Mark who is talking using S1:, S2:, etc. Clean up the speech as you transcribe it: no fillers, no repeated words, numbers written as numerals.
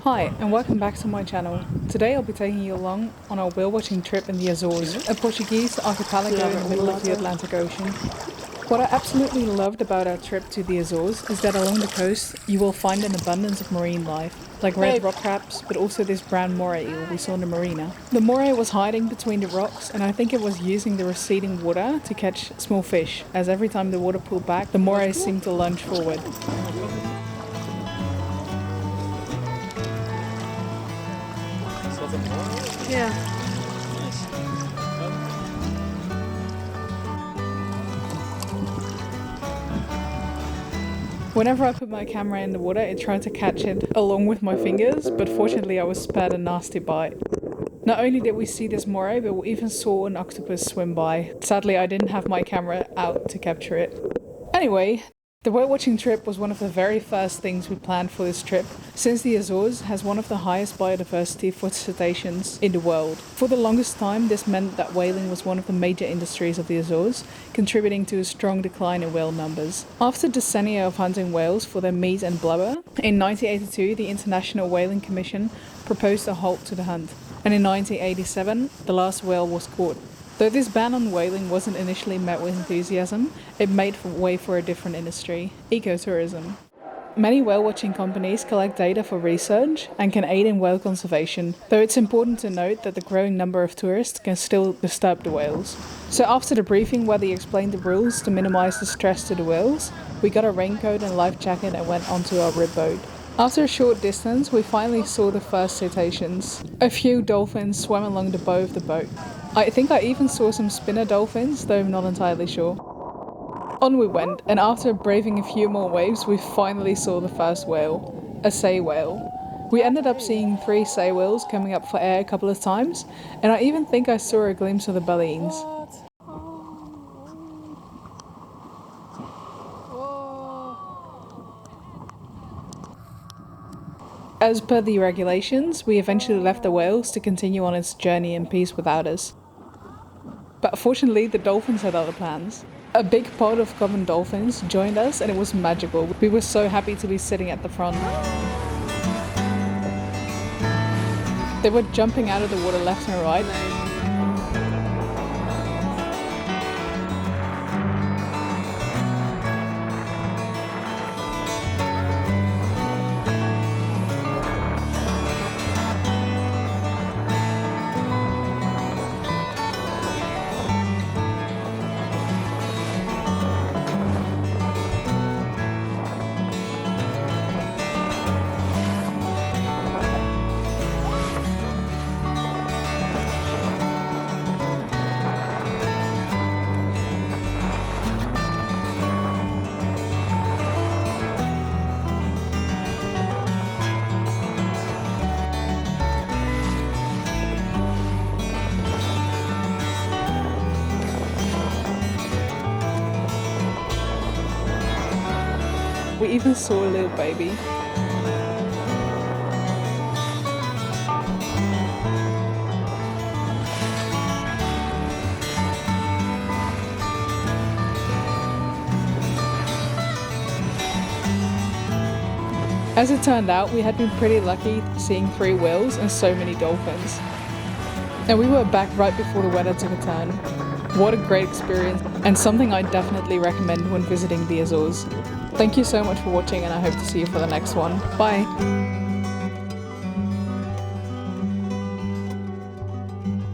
S1: Hi and welcome back to my channel. Today I'll be taking you along on our whale watching trip in the Azores, a Portuguese archipelago in the middle of the Atlantic Ocean. What I absolutely loved about our trip to the Azores is that along the coast you will find an abundance of marine life, like red rock crabs, but also this brown moray eel we saw in the marina. The moray was hiding between the rocks, and I think it was using the receding water to catch small fish, as every time the water pulled back, the moray seemed to lunge forward.
S2: Yeah.
S1: Whenever I put my camera in the water, it tried to catch it along with my fingers, but fortunately I was spared a nasty bite. Not only did we see this moray, but we even saw an octopus swim by. Sadly, I didn't have my camera out to capture it. Anyway, the whale watching trip was one of the very first things we planned for this trip, since the Azores has one of the highest biodiversity for cetaceans in the world. For the longest time, this meant that whaling was one of the major industries of the Azores, contributing to a strong decline in whale numbers. After decennia of hunting whales for their meat and blubber, in 1982 the International Whaling Commission proposed a halt to the hunt, and in 1987 the last whale was caught. Though this ban on whaling wasn't initially met with enthusiasm, it made way for a different industry: ecotourism. Many whale watching companies collect data for research and can aid in whale conservation, though it's important to note that the growing number of tourists can still disturb the whales. So after the briefing where they explained the rules to minimise the stress to the whales, we got a raincoat and life jacket and went onto our rib boat. After a short distance, we finally saw the first cetaceans. A few dolphins swam along the bow of the boat. I think I even saw some spinner dolphins, though I'm not entirely sure. On we went, and after braving a few more waves, we finally saw the first whale, a sei whale. We ended up seeing 3 sei whales coming up for air a couple of times, and I even think I saw a glimpse of the baleen. As per the regulations, we eventually left the whales to continue on its journey in peace without us. But fortunately, the dolphins had other plans. A big pod of common dolphins joined us and it was magical. We were so happy to be sitting at the front. They were jumping out of the water left and right. We even saw a little baby. As it turned out, we had been pretty lucky seeing 3 whales and so many dolphins. And we were back right before the weather took a turn. What a great experience, and something I definitely recommend when visiting the Azores. Thank you so much for watching, and I hope to see you for the next one. Bye!